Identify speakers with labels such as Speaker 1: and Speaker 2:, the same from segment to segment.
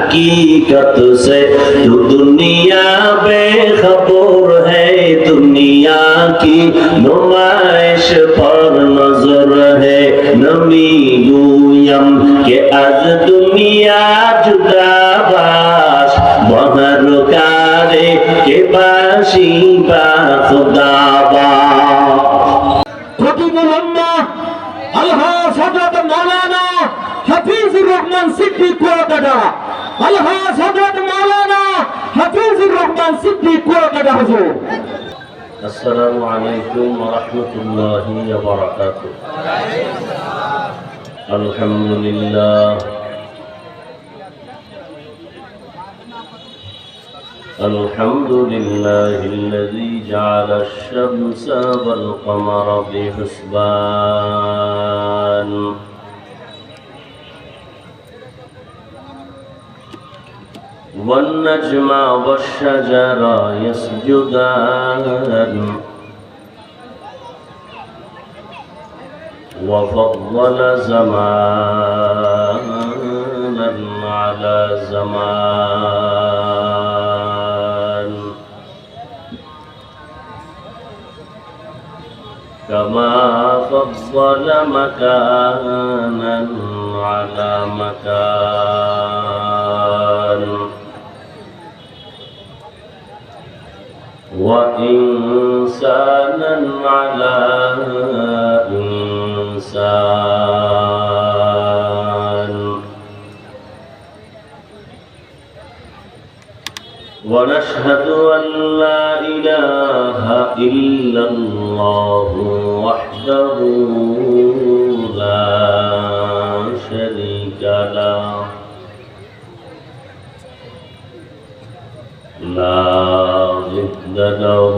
Speaker 1: हकीकत से तू दुनिया बेखबर है दुनिया की नुमाइश पर नजर है नमी गुयम के आज दुनिया जुदाबाश महरकारे के बाशी बा खुदाबा हजरत मौलाना हफीजुर रहमान सिद्दीक कुआकाटा अलहाज हजरत मौलाना हफीजुर रहमान सिद्दीक कुआकाटा हुजूर। अस्सलामु अलैकुम व रहमतुल्लाहि व बरकातुहू। अल्हम्दुलिल्लाह अल्हम्दुलिल्लाहिल्लज़ी जअल अश-शम्स वल क़मर बिहुस्बान والنجم والشجر يسجدان وفضل زمانا على زمان كما فضل مكانا على مكان وإنسانا على إنسان ونشهد أن لا إله إلا الله وحده لا شريك له لا ضد له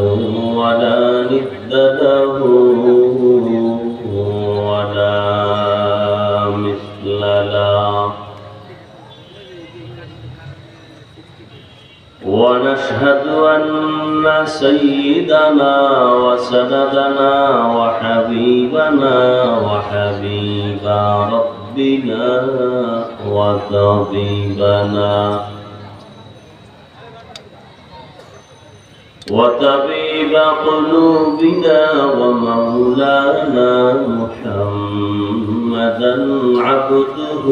Speaker 1: ولا ند له ولا مثل له ونشهد أن سيدنا وسندنا وحبيبنا وحبيب ربنا وطبيبنا وطبيب قلوبنا ومولانا محمدا عبده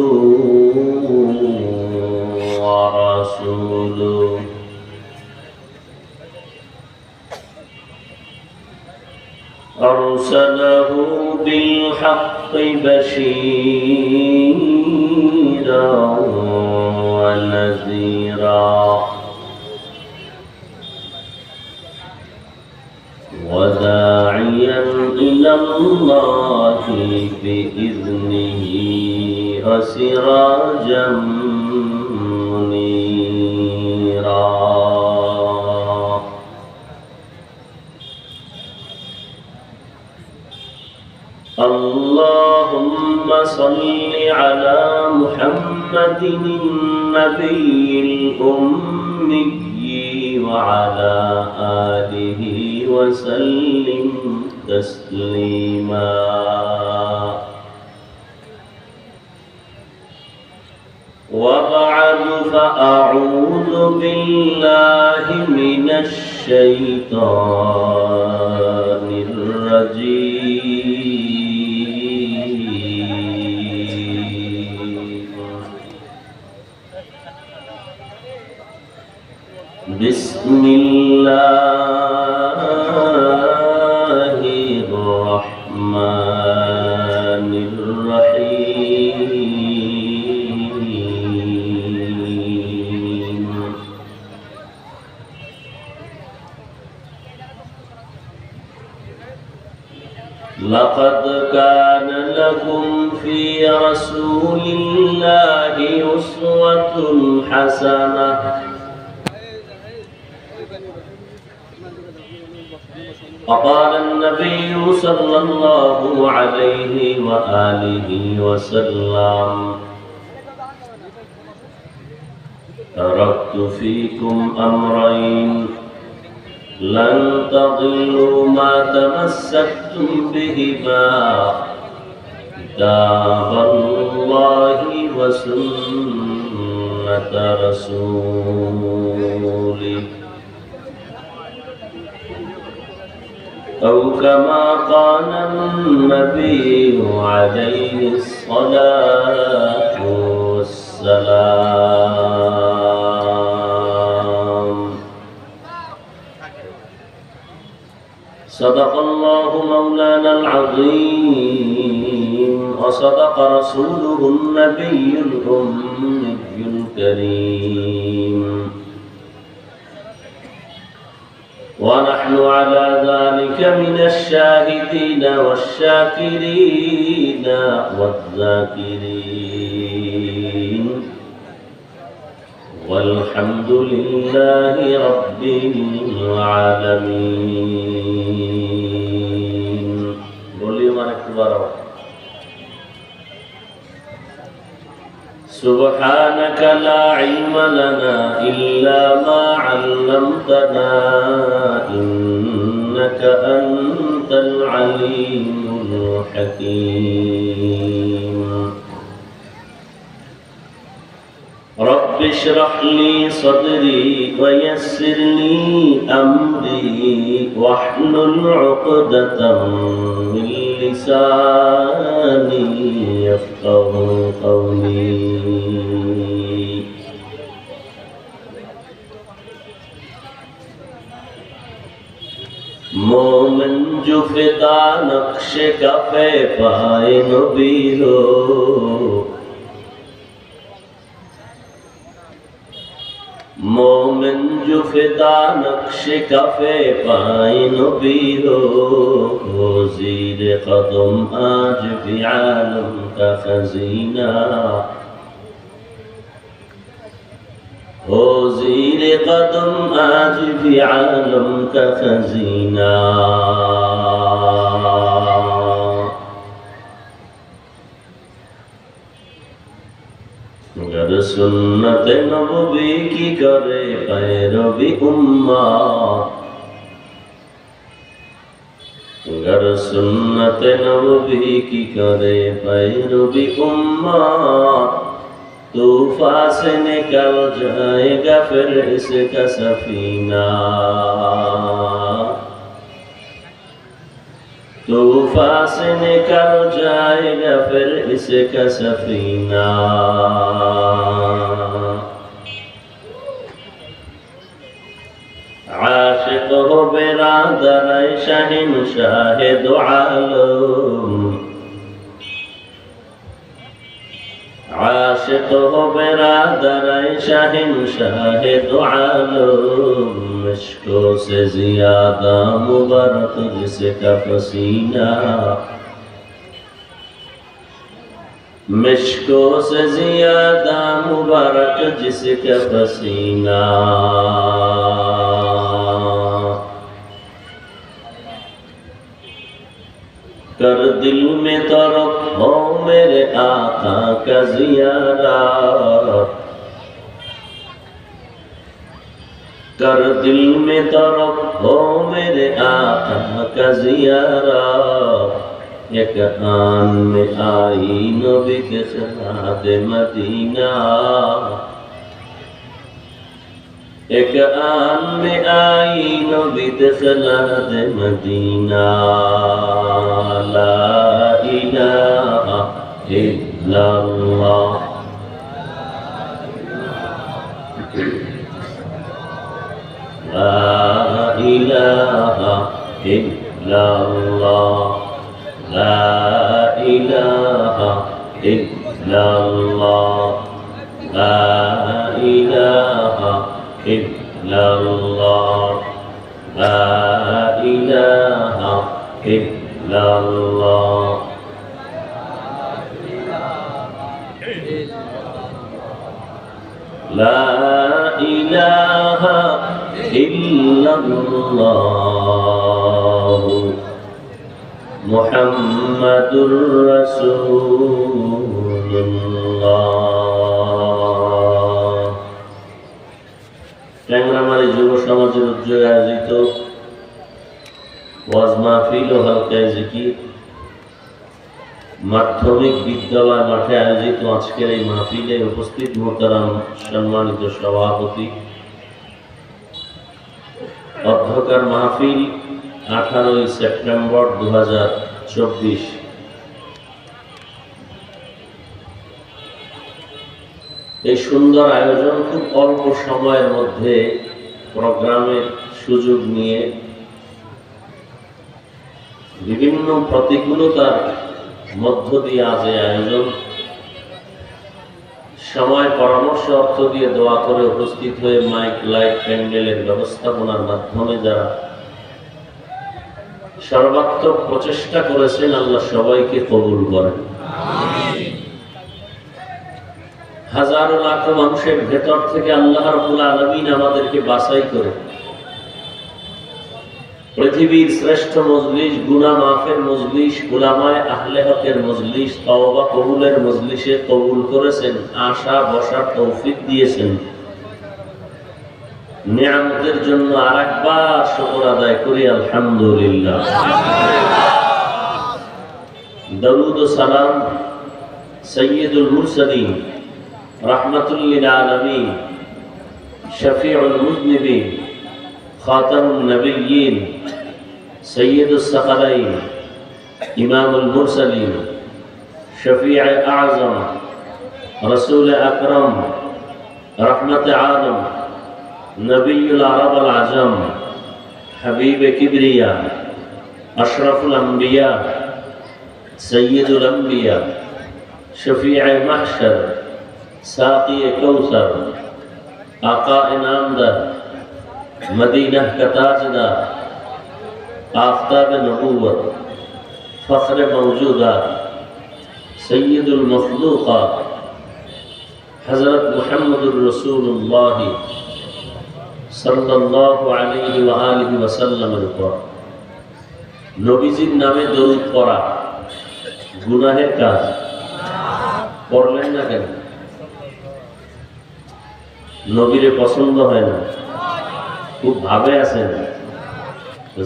Speaker 1: ورسوله أرسله بالحق بشيرا ونذيرا وداعيا إلى الله بإذنه وسراجا منيرا اللهم صل على محمد النبي الأمي وعلى آله وسلم تسليما وبعد فأعوذ بالله من الشيطان الرجيم بسم الله الرحمن الرحيم لقد كان لكم في رسول الله أسوة حسنة وقال النبي صلى الله عليه وآله وسلم تركت فيكم أمرين لن تضلوا ما تمسكتم بهما كتاب الله وسنة كلمة رسوله أو كما قال النبي عليه الصلاة والسلام. صدق الله مولانا العظيم وصدق رسوله النبي الأمي الكريم، ونحن على ذلك من الشاهدين والشاكرين والذاكرين، والحمد لله رب العالمين. بولي من أكبر. سبحانك لا علم لنا إلا ما علمتنا إنك أنت العليم الحكيم. رب اشرح لي صدري ويسر لي أمري واحلل عقدة من لساني يفقه قولي. मोमिन जो फिदा नक्श कफे पाए नबी हो, मोमिन जो फिदा नक्श कफे पाए नबी हो, ज़ीर कदम आज भी आलम का खजीना, हो ज़ीर कदम आज भी आलम का खजीना। गर सुन्नत नबवी की करे पैरवी उम्मत, गर सुन्नत नबवी की करे पैरवी उम्मत, तूफा से निकल जाएगा फिर इसका सफीना, तूफा से निकल जाएगा फिर इसका सफीना। आशिक हो बिरादर शहंशाह दो आलम, आशिक हो बिरादर शहंशाह दो आलम, इश्क़ों से ज़ियादा मुबारक जिसका पसीना, मिश्कों से ज़ियादा मुबारक जिसका पसीना। कर दिल में तरफ हो मेरे आका का ज़ियारत, कर दिल में तरफ हो मेरे आका का ज़ियारत, एक आन में आई नबी के खिलाद मदीना, एक आन में आई नबी के खिलाद मदीना। ला इलाहा इल्लल्लाह, ला इलाहा इल्लल्लाह, ला इलाहा इल्लल्लाह, ला इलाहा इल्लल्लाह, ला इलाहा इल्लल्लाह। ला इलाहा इल्लल्लाह मुहम्मदुर রাসূলুল্লাহ। ট্যাংরামারী যুব সমাজের উদ্যোগে আয়োজিত ওয়াজ মাহফিল ও হালকায়ে জিকির মাধ্যমিক বিদ্যালয় মাঠে আয়োজিত আজকের এই মাহফিলে উপস্থিত মোহতারাম সম্মানিত সভাপতি, অধ্যক্ষার মাহফিল 18 সেপ্টেম্বর 2024। এই সুন্দর আয়োজন খুব অল্প সময়ের মধ্যে প্রোগ্রামের সুযোগ নিয়ে বিভিন্ন প্রতিকূলতার মধ্য দিয়ে আজ এই আয়োজন, সময় পরামর্শ অর্থ দিয়ে দোয়া করে উপস্থিত হয়ে মাইক লাইট প্যান্ডেলের ব্যবস্থাপনার মাধ্যমে যারা সর্বাত্মক প্রচেষ্টা করেছেন, আল্লাহ সবাইকে কবুল করেন। হাজারো লাখো মানুষের ভেতর থেকে আল্লাহ রাব্বুল আলামিন আমাদেরকে বাছাই করে পৃথিবীর শ্রেষ্ঠ মজলিস, গুনাহ মাফের মজলিস, উলামায়ে আহলে হকের মজলিস, তওবা কবুলের মজলিসে কবুল করেছেন, আশা বসার তৌফিক দিয়েছেন। নিয়ামতের জন্য আরেকবার শুকর আদায় করি আলহামদুলিল্লাহ। দরুদ ও সালাম সাইয়্যিদুল মুরসালিন রাহমাতুল লিল আলামিন শফিউল মুযনিবিন খাতামুন নবিয়্যিন সৈয়দুস সাকালাইন ইমামুল মুরসালিন শফিউ আযম রাসূল আকরাম রহমতে আলম নবিয়ুল আরব আল আজম হাবিবে কিবরিয়া আশরাফুল আম্বিয়া সৈয়দুল আম্বিয়া শফিউ মাহশর সাকি কৌসর আকা ইনামদার मदीना का ताजदार आफताब नबूवत फख्र मौजूदा सय्यदुल मखलूक़ात हज़रत मुहम्मदुर रसूलुल्लाह सल्लल्लाहु अलैहि व आलिहि वसल्लम पर नबीजीर नामे दरूद पढ़ा गुनाहेर काज पढ़लेन ना केन? नबीरे पसंद হয় না, খুব ভাবে আছেন,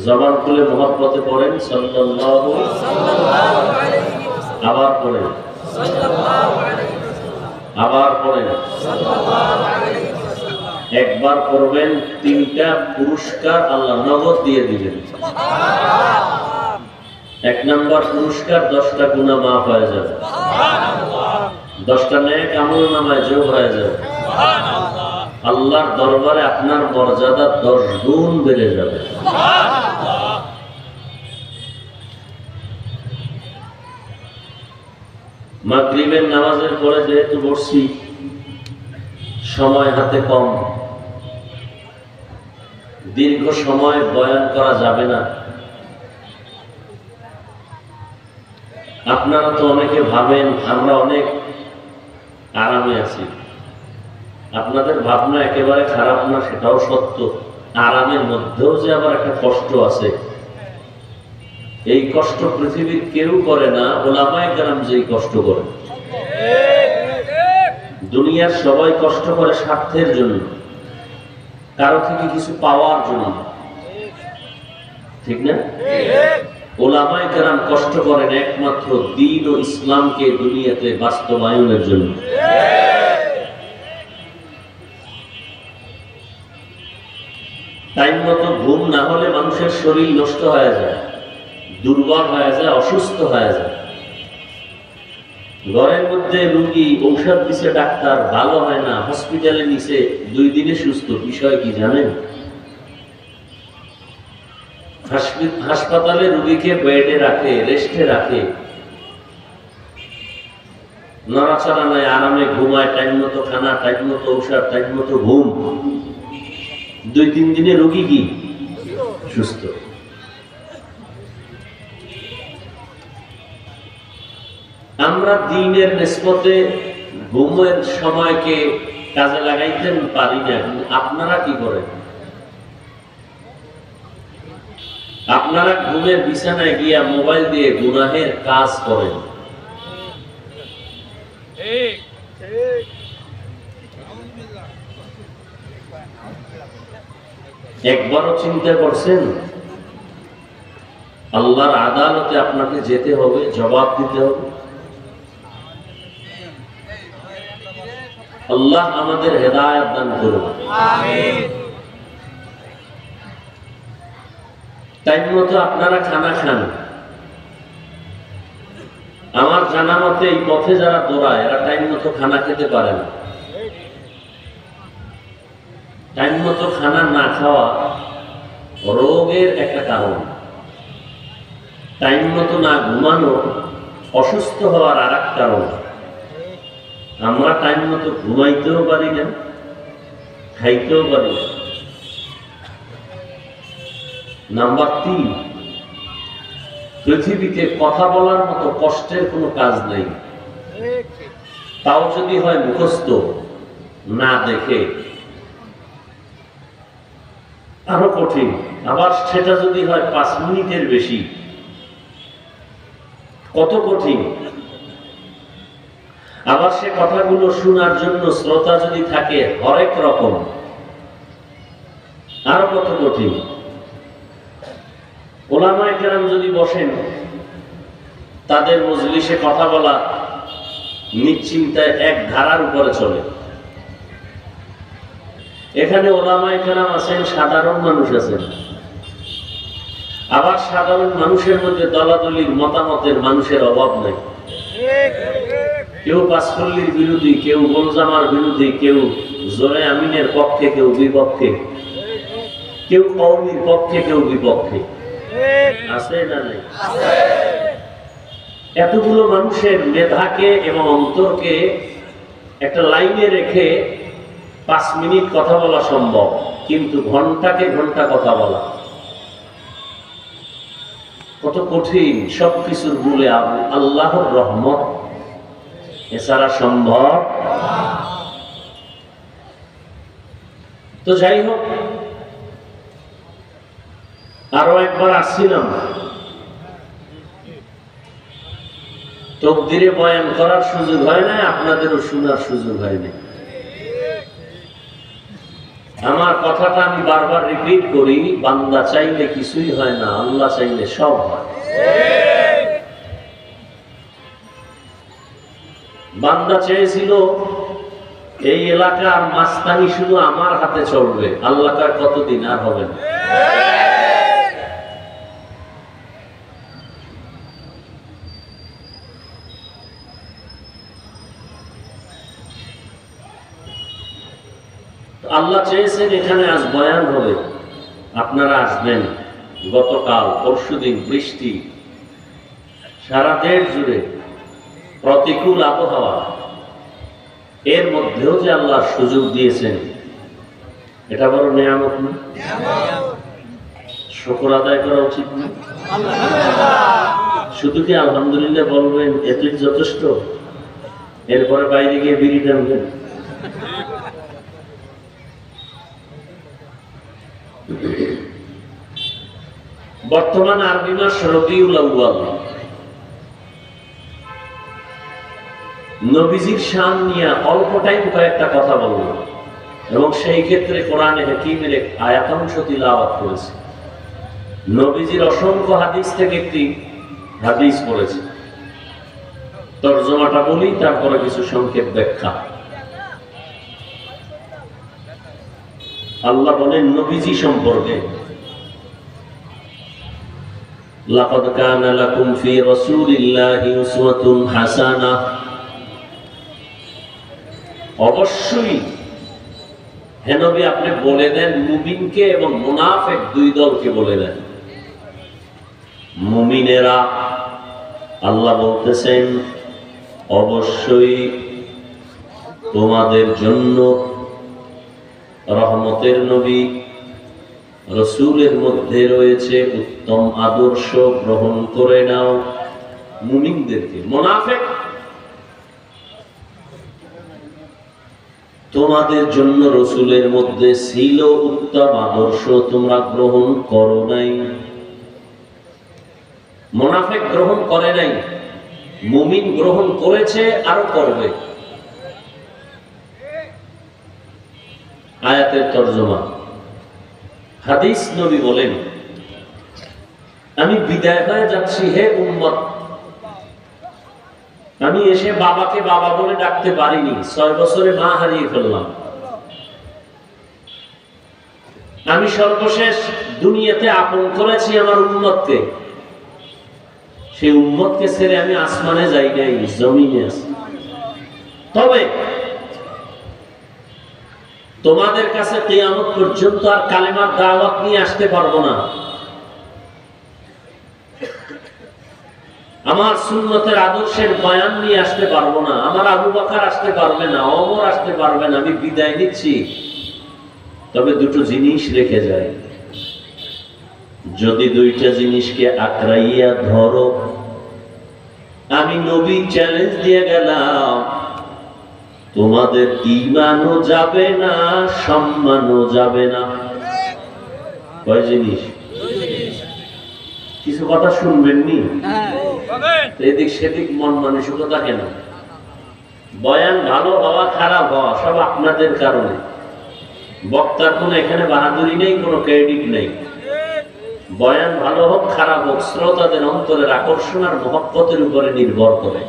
Speaker 1: জবান খুলে মহব্বতে পড়েন সাল্লাল্লাহু আলাইহি ওয়াসাল্লাম, আবার পড়েন সাল্লাল্লাহু আলাইহি ওয়াসাল্লাম, আবার পড়েন সাল্লাল্লাহু আলাইহি ওয়াসাল্লাম। একবার পড়বেন, 3টা পুরস্কার আল্লাহ নগদ দিয়ে দিবেন। সুবহানাল্লাহ। 1 নাম্বার পুরস্কার 10টা গুনাহ মাফ হয়ে যাবে। সুবহানাল্লাহ। 10টা নেক আমলনামায় যোগ হয়ে যাবে। সুবহানাল্লাহ। আল্লাহর দরবারে আপনার মর্যাদা 10 গুণ বেড়ে যাবে। সুবহানাল্লাহ। মাগরিবের নামাজের পরে যেহেতু বসছি, সময় হাতে কম, দীর্ঘ সময় বয়ান করা যাবে না। আপনারা তো অনেকে ভাবেন আমরা অনেক আরামে আছি। আপনাদের ভাবনা একেবারে খারাপ না, সেটাও সত্য। আরামের মধ্যেও যে আবার একটা কষ্ট আছে, এই কষ্ট পৃথিবীর কেউ করে না, উলামায়ে কেরাম যেই কষ্ট করে। দুনিয়ার সবাই কষ্ট করে স্বার্থের জন্য, কারো থেকে কিছু পাওয়ার জন্য, ঠিক না? উলামায়ে কেরাম কষ্ট করেন একমাত্র দ্বীন ও ইসলামকে দুনিয়াতে বাস্তবায়নের জন্য। টাইম মতো ঘুম না হলে মানুষের শরীর নষ্ট হয়ে যায়, দুর্বল হয়ে যায়, অসুস্থ হয়ে যায়। ঘরের মধ্যে রোগী, ঔষধ দিছে ডাক্তার, ভালো হয় না, হসপিটালে নিছে, 2 দিনে সুস্থ। বিষয় কি জানেন? হাসপাতালে রোগীকে বেডে রাখে, রেস্টে রাখে, নড়াচড়া নাই, আরামে ঘুমায়, টাইম মতো খানা, টাইম মতো ঔষধ, টাইম মতো ঘুম। 2-3 দিনে রোগী কি সুস্থ। আমরা দ্বীনের নিসবতে ঘুমের সময়কে কাজে লাগাইতে পারি না। আপনারা কি করেন? আপনারা ঘুমের বিছানায় গিয়া মোবাইল দিয়ে গুনাহের কাজ করেন। একবারও চিন্তা করছেন আল্লাহর আদালতে আপনাকে যেতে হবে, জবাব দিতে হবে? আল্লাহ আমাদের হেদায়েত দান করুন। আমিন। টাইম মতো আপনারা খানা খান। আমার জানা মতে এই পথে যারা দৌড়ায় এরা টাইম মতো খানা খেতে পারে না। টাইম মতো খানা না খাওয়া রোগের একটা কারণ। টাইম মতো না ঘুমানো অসুস্থ হওয়ার আর এক কারণ। আমরা টাইম মতো ঘুমাইতেও পারি না, খাইতেও পারি না। নাম্বার 3, পৃথিবীতে কথা বলার মতো কষ্টের কোনো কাজ নেই, তাও যদি হয় মুখস্থ না দেখে, আরো কঠিন। আবার সেটা যদি হয় 5 মিনিটের বেশি, কত কঠিন। আবার সে কথাগুলো শোনার জন্য শ্রোতা যদি থাকে হরেক রকম, আরো কত কঠিন। ওলামায়ে কেরাম যদি বসেন, তাদের মজলিসে কথা বলা নিশ্চিন্তায় এক ধারার উপরে চলে। এখানে ওলামায়ে কেরাম আছেন, সাধারণ মানুষ আছেন। আবার সাধারণ মানুষের মধ্যে দলাদলির মতামতের মানুষের অভাব নেই। কেউ পাঁচপল্লীর বিরোধী, কেউ গোলজামার বিরোধী, কেউ জোরে আমিনের পক্ষে, কেউ বিপক্ষে, কেউ কওমির পক্ষে, কেউ বিপক্ষে। আছে না নেই? এতগুলো মানুষের মেধাকে এবং অন্তরকে একটা লাইনে রেখে 5 মিনিট কথা বলা সম্ভব, কিন্তু ঘন্টাকে ঘন্টা কথা বলা কত কঠিন। সবকিছুর মূলে আল্লাহর রহমত, এছাড়া সম্ভব। তো যাই হোক, আরো একবার আসছিলাম, তকদিরে বয়ান করার সুযোগ হয় না, আপনাদেরও শোনার সুযোগ হয় না। আমার কথাটা আমি বারবার রিপিট করি, বান্দা চাইলে কিছুই হয় না, আল্লাহ চাইলে সব হয়। বান্দা চেয়েছিল এই এলাকার মাস্তানি শুধু আমার হাতে চলবে, আল্লাহ কার কতদিন আর হবে না। আল্লাহ চেয়েছেন এখানে আজ বয়ান হবে, আপনারা আসবেন। গতকাল পরশুদিন বৃষ্টি, সারা দেশ জুড়ে প্রতিকূল আবহাওয়া, এর মধ্যেও যে আল্লাহ সুযোগ দিয়েছেন, এটা বড় নিয়ামত না? শুকর আদায় করা উচিত না? শুধু কি আলহামদুলিল্লাহ বলবেন এতই যথেষ্ট? এরপরে বাইরে গিয়ে বিড়ি টানবেন? বর্তমান আরবি মাস রবিউল আউয়াল। নবীজির শান নিয়ে অল্প টাইম কয়েকটা কথা বলবো, এবং সেই ক্ষেত্রে কোরআনে হাকিমের এক আয়াতাংশ তিলাওয়াত করেছে। নবীজির অসংখ্য হাদিস থেকে একটি হাদিস পড়েছে, তরজমাটা বলি, তারপরে কিছু সংক্ষেপ ব্যাখ্যা। আল্লাহ বলেন নবীজি সম্পর্কে, লাকাদ কানা লাকুম ফি রাসূলিল্লাহি উসওয়াতুন হাসানাহ, অবশ্যই হে নবী আপনি বলে দেন মুমিনকে এবং মুনাফিক দুই দলকে বলে দেন। মুমিনেরা, আল্লাহ বলতেছেন অবশ্যই তোমাদের জন্য রহমতের নবী রাসূলের মধ্যে রয়েছে উত্তম আদর্শ, গ্রহণ করে নাও। মুমিনদেরকে, মুনাফিক তোমাদের জন্য রাসূলের মধ্যে ছিল উত্তম আদর্শ, তোমরা গ্রহণ করো নাই। মুনাফিক গ্রহণ করে নাই, মুমিন গ্রহণ করেছে, আরো করবে। আয়াতের তরজমা। হাদিস, নবী বলেন আমি বিদায় হয়ে যাচ্ছি হে উম্মত, আমি এসে বাবাকে বাবা বলে ডাকতে পারিনি, 6 বছরে মা হারিয়ে ফেললাম। আমি সর্বশেষ দুনিয়াতে আপন করেছি আমার উম্মতকে, সেই উম্মতকে ছেড়ে আমি আসমানে যাই নাই, জমিনে আছি। তবে তোমাদের কাছে কিয়ামত পর্যন্ত আর কালেমার দাওয়াত নিয়ে আসতে পারবো না, আমার সুন্নতের আদর্শের বয়ান নিয়ে আসতে পারবো না, আমার আবু বকর আসতে পারবে না, ওমর আসতে পারবে না, আমি বিদায় নিচ্ছি। তবে দুটো জিনিস রেখে যায়, যদি দুইটা জিনিসকে আঁকড়াইয়া ধরো, আমি নবী চ্যালেঞ্জ দিয়ে গেলাম, তোমাদের ঈমানও যাবে না, সম্মানও যাবে না। কয় জিনিস? কিছু কথা শুনবেননি, এদিক সেদিক মন মানসিকতা কেন? বয়ান ভালো হওয়া খারাপ হওয়া সব আপনাদের কারণে। বক্তার কোনো এখানে বাহাদুরি নেই, কোনো ক্রেডিট নেই। বয়ান ভালো হোক খারাপ হোক, শ্রোতাদের অন্তরের আকর্ষণ আর মহব্বতের উপরে নির্ভর করে।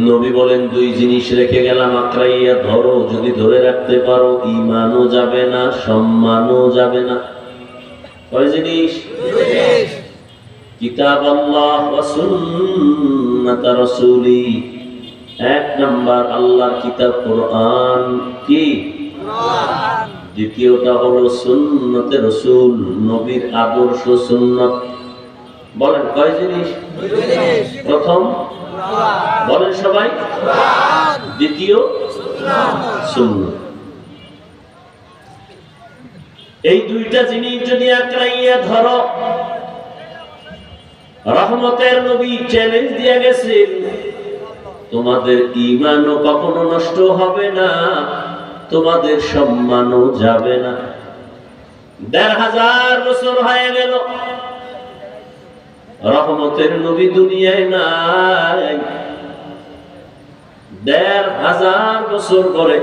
Speaker 1: নবী বলেন দুই জিনিস রেখে গেলাম, আঁকড়াইয়া ধরো, যদি ধরে রাখতে পারো ঈমানও যাবে না, সম্মানও যাবে না। কয় জিনিস? কিতাব আল্লাহ ওয়া সুন্নাত রাসূলি। এক নাম্বার আল্লাহর কিতাব কোরআন, কি কোরআন। দ্বিতীয়টা হলো সুন্নতে রাসূল, নবীর আদর্শ সুন্নাত। বলেন কয় জিনিস? প্রথম বলেন সবাই, দ্বিতীয় সুন্নাত। এই দুইটা জিনিস যদি আঁকড়াইয়া ধরো, রহমতের নবী চ্যালেঞ্জ দিয়ে গেছেন, তোমাদের ঈমানও কখনো নষ্ট হবে না, তোমাদের সম্মানও যাবে না। ১৫০০ বছর হয়ে গেল, রহমতের নবী দুনিয়ায় নাই। ১৫০০ বছর পরে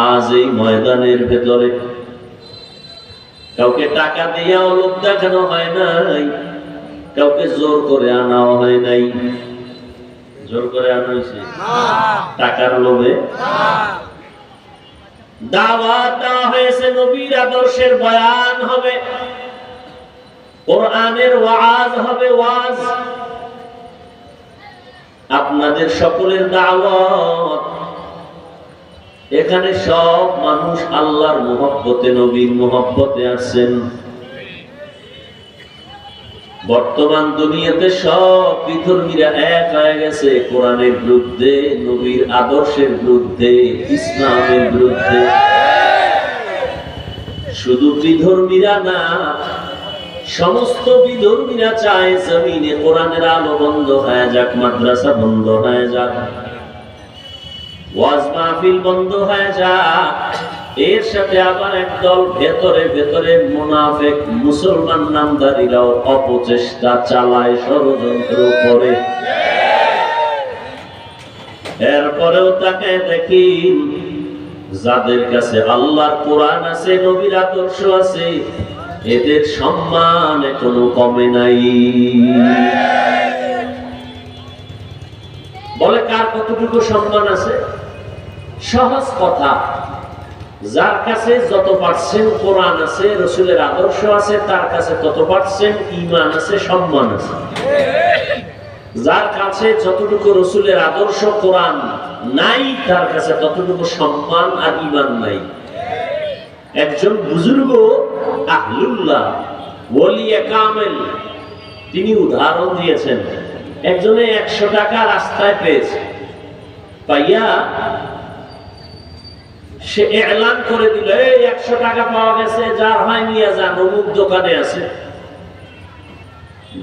Speaker 1: আজ এই ময়দানের ভেতরে কাউকে টাকা দিয়েও লোক দেখানো হয় নাই, কাউকে জোর করে আনাও হয় নাই। জোর করে আনা হয়েছে টাকার লোভে? দাওয়াত দেওয়া হয়েছে, নবীর আদর্শের বয়ান হবে, কোরআনের ওয়াজ হবে, ওয়াজ। আপনাদের সকলের দাওয়াত, এখানে সব মানুষ আল্লাহর মহব্বতে, নবীর মহব্বতে আসছেন। বর্তমান দুনিয়াতে সব বিধর্মীরা এক হয়ে গেছে কোরআনের বিরুদ্ধে, নবীর আদর্শের বিরুদ্ধে, ইসলামের বিরুদ্ধে। শুধু বিধর্মীরা না, সমস্ত বিধর্মীরা চায় জমিনে কোরআনের আলো বন্ধ হয়ে যাক, মাদ্রাসা বন্ধ হয়ে যাক, ওয়াজ মাহফিল বন্ধ হয়ে যাক। এর সাথে আবার একদল ভেতরে ভেতরে মুনাফিক মুসলমান নামধারীরাও অপচেষ্টা চালায়, ষড়যন্ত্র করে। এরপরেও তাকে দেখি, যাদের কাছে আল্লাহর কোরআন আছে, নবীর আদর্শ আছে, এদের সম্মান এখনো কমে নাই। বলে কার কতটুকু সম্মান আছে? সহজ কথা, যার কাছে যত পার্সেন্ট কোরআন আছে, রাসূলের আদর্শ আছে, তার কাছে তত পার্সেন্ট ঈমান আছে, সম্মান আছে। যার কাছে যতটুকু রাসূলের আদর্শ কোরআন নাই, তার কাছে ততটুকু সম্মান আর ঈমান নাই। একজন বুজুর্গ আহলুল্লাহ, ওলিয়ে কামেল, তিনি উদাহরণ দিয়েছেন। একজনে 100 টাকা রাস্তায় পেয়েছে, পাইয়া সে এলান করে দিল, এই 100 টাকা পাওয়া গেছে, যার হয় নিয়ে যান, অমুক দোকানে আছে।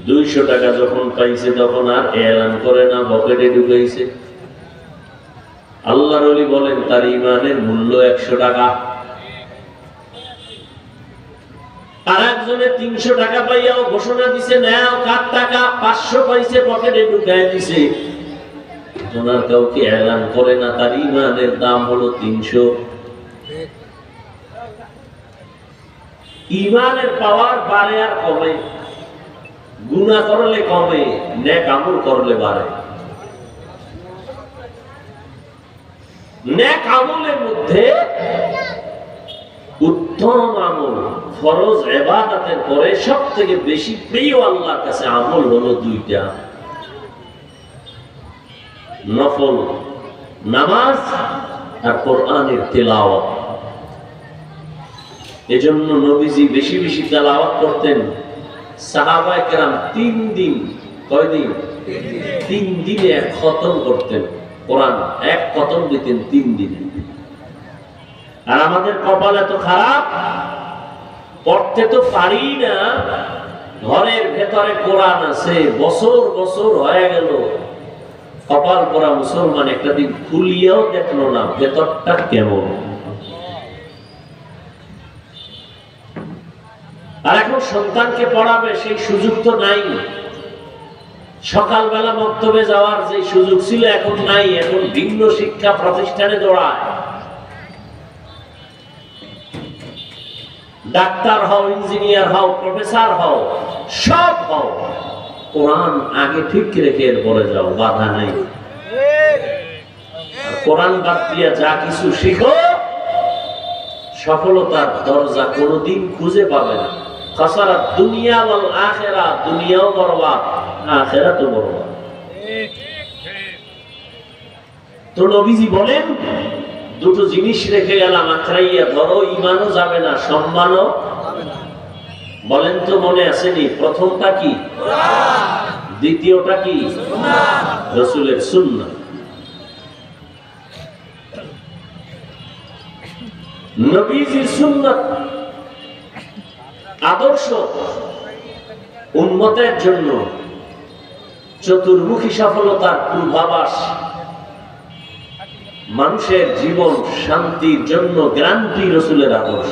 Speaker 1: 200 টাকা যখন পাইছে তখন আর এলান করে না, পকেটে ঢুকাইছে। আল্লাহর ওলি বলেন তার ঈমানের মূল্য 100 টাকা। আর একজনে 300 টাকা পাইয়াও ঘোষণা দিছে, নাও কার টাকা, 500 পাইছে, পকেটে ঢুকায় দিছে। ওনার কাউকে এলান করে না, তার ঈমানের দাম হলো 300। ইমানের পাওয়ার বাড়ে আর কমে, গুনাহ করলে কমে, নেক আমল করলে বাড়ে। নেক আমলের মধ্যে উত্তম আমল, ফরজ ইবাদতের পরে সবথেকে বেশি প্রিয় আল্লাহর কাছে আমল হলো দুইটা, নফল নামাজ আর কোরআনের তেলাওয়াত। এজন্য নবীজি বেশি বেশি তেলাওয়াত করতেন। সাহাবায়ে কেরাম 3 দিন, কয়দিন? 3 দিনে এক খতম করতেন কোরআন, এক খতম দিতেন 3 দিনে। আর আমাদের কপাল এত খারাপ, পড়তে তো পারি না, ঘরের ভেতরে কোরআন আছে, বছর বছর হয়ে গেল, কপাল পরা মুসলমান একটা দিন খুলিয়াও দেখলো না ভেতরটা কেমন। আর এখন সন্তানকে পড়াবে সেই সুযোগ তো নাই। সকালবেলা মক্তবে যাওয়ার যে সুযোগ ছিল এখন নাই, এখন ভিন্ন শিক্ষা প্রতিষ্ঠানে দৌড়ায়। ডাক্তার হও, ইঞ্জিনিয়ার হও, প্রফেসর হও, সব হও, কোরআন আগে ঠিক রেখে এরপরে যাও, বাধা নেই। কোরআন বাদ দিয়া যা কিছু শিখো, সফলতার দরজা কোনোদিন খুঁজে পাবে না। খাসারা দুনিয়া ওয়াল আখিরা, দুনিয়াও বরবাদ, আখিরাতও বরবাদ। তো নবীজি বলেন দুটো জিনিস রেখে গেলাম, আঁকড়াইয়া ধরো, ঈমানও যাবে না, সম্মানও। বলেন তো মনে আসেনি? প্রথমটা কি? দ্বিতীয়টা কি? রাসূলের সুন্নাহ। নবীজির সুন্নাত আদর্শ উম্মতের জন্য চতুর্মুখী সফলতার পূর্বাভাস, মানুষের জীবন শান্তির জন্য গ্যারান্টি রাসূলের আদর্শ।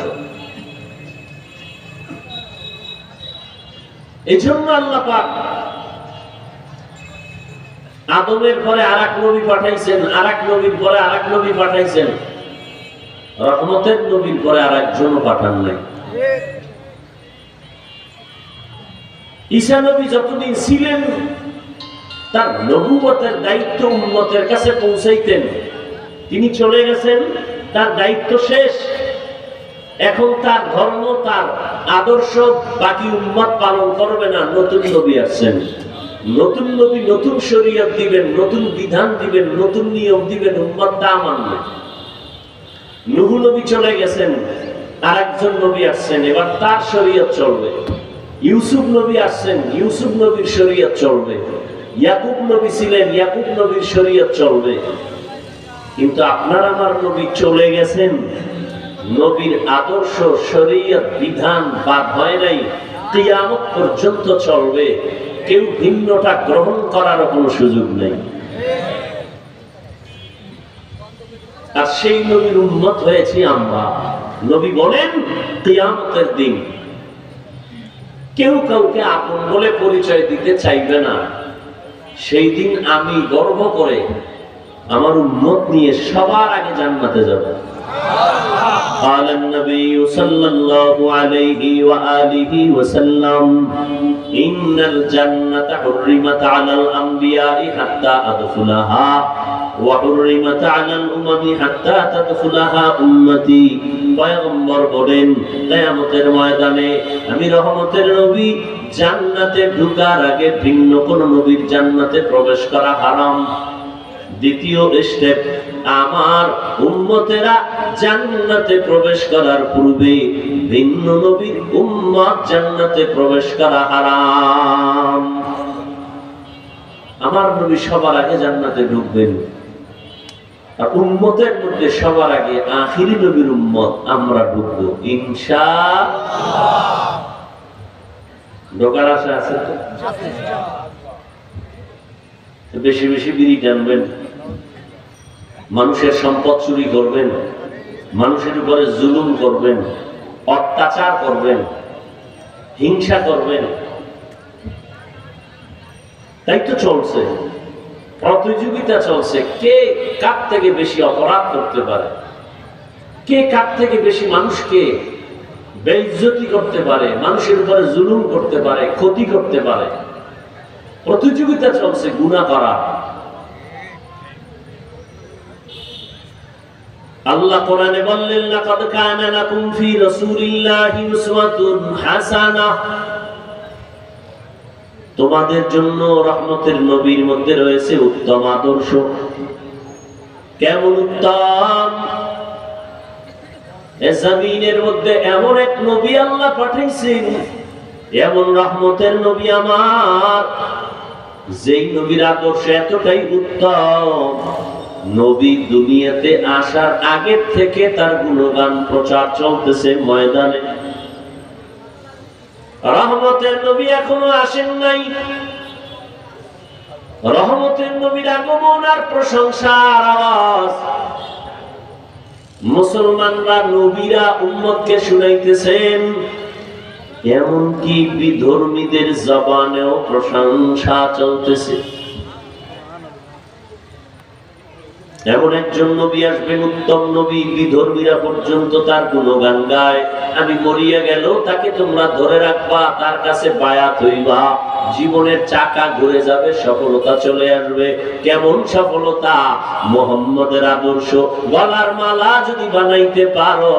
Speaker 1: এজন্য আল্লাহ পাক আদমের পরে আরেক নবী পাঠাইছেন, আরেক নবীর পরে আরেক নবী পাঠাইছেন, রহমতের নবীর পরে আরেকজনও পাঠান নাই। ঈসা নবী যতদিন ছিলেন তার নবুয়তের দায়িত্ব উম্মতের কাছে পৌঁছাইতেন। তিনি চলে গেছেন, তার দায়িত্ব শেষ। এখন তার ধর্ম, তার আদর্শ বাকি উম্মত পালন করবে না। নতুন নবী আসছেন, নতুন নবী নতুন শরীয়ত দিবেন, নতুন বিধান দিবেন, নতুন নিয়ম দিবেন, উম্মত তা মানবে। নূহ নবী চলে গেছেন, আরেকজন নবী আসছেন, এবার তার শরীয়ত চলবে। ইউসুফ নবী আসছেন, ইউসুফ নবীর শরীয়ত চলবে। ইয়াকুব নবী ছিলেন, ইয়াকুব নবীর শরীয়ত চলবে। কিন্তু আপনার আমার নবী চলে গেছেন, নবীর আদর্শ, শরীয়ত, বিধান বাদ হয় নাই, কিয়ামত পর্যন্ত চলবে। কেউ ভিন্নটা গ্রহণ করার কোনো সুযোগ নেই। আর সেই নবীর উম্মত হয়েছি আমরা। নবী বলেন কিয়ামতের দিন কেউ কাউকে আপন বলে পরিচয় দিতে চাইবে না। সেই দিন আমি গর্ব করে আমার উম্মত নিয়ে সবার আগে জান্নাতে যাব। قال النبي صلى الله عليه وآله وسلم إن الجنة حرمت على الأنبياء حتى أدخلها وحرمت على الأمم حتى تدخلها أمتي। পয়গম্বর বলেন কিয়ামতের ময়দানে আমি রহমতের নবী, জান্নাতে ঢোকার আগে ভিন্ন কোন নবীর জান্নাতে প্রবেশ করা হারাম। দ্বিতীয় স্টেপ, আমার উম্মতেরা জান্নাতে প্রবেশ করার পূর্বে ভিন্ন নবীর উম্মত জান্নাতে প্রবেশ করা হারাম। আমার নবী সবার আগে জান্নাতে ঢুকবেন, আর উম্মতের মধ্যে সবার আগে আখিরি নবীর উম্মত আমরা ঢুকবো ইনশাআল্লাহ। ঢোকার আশা আছে তো? বেশি বেশি বিড়ি টানবেন, মানুষের সম্পদ চুরি করবেন, মানুষের উপরে জুলুম করবেন, অত্যাচার করবেন, হিংসা করবেন, তাই তো চলছে। প্রতিযোগিতা চলছে, কে কার থেকে বেশি অপরাধ করতে পারে, কে কার থেকে বেশি মানুষকে বেইজ্জতি করতে পারে, মানুষের উপরে জুলুম করতে পারে, ক্ষতি করতে পারে। প্রতিযোগিতা চলছে গুনাহ করা। আল্লাহ কোরআনে বললেন, লাকাদ কানা লাকুম ফি রাসূলিল্লাহি উসওয়াতুন হাসানাহ, তোমাদের জন্য রহমতের নবীর মধ্যে রয়েছে উত্তম আদর্শ। কেমন উত্তম? এই জমিনের মধ্যে এমন এক নবী আল্লাহ পাঠাইছেন, এমন রহমতের নবী আমার, যেই নবীর আদর্শ এতটাই উত্তম, নবী দুনিয়াতে আসার আগে থেকে তার গুণগান প্রচার চলতেছে ময়দানে। রহমতের নবী এখনো আসেন নাই, রহমতের নবীর আগমন আর প্রশংসার আওয়াজ মুসলমানরা, নবীরা উম্মতকে শুনাইতেছেন। এমনকি বিধর্মীদের জবানেও প্রশংসা চলতেছে। এমন একজন নবী আসবেন, উত্তম নবী, বিধর্মীরা পর্যন্ত তার গুণগান গায়। আমি মরিয়া গেল তাকে তোমরা ধরে রাখবা, তার কাছে বায়াত হইবা, জীবনের চাকা ঘুরে যাবে, সফলতা চলে আসবে। কেমন সফলতা? মুহাম্মদের আদর্শ গলার মালা যদি বানাইতে পারো,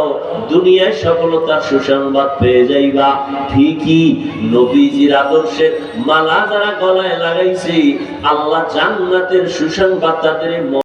Speaker 1: দুনিয়ায় সফলতার সুসংবাদ পেয়ে যাইবা। ঠিকই নবীজির আদর্শের মালা যারা গলায় লাগাইছে, আল্লাহ জান্নাতের সুসংবাদ তাদের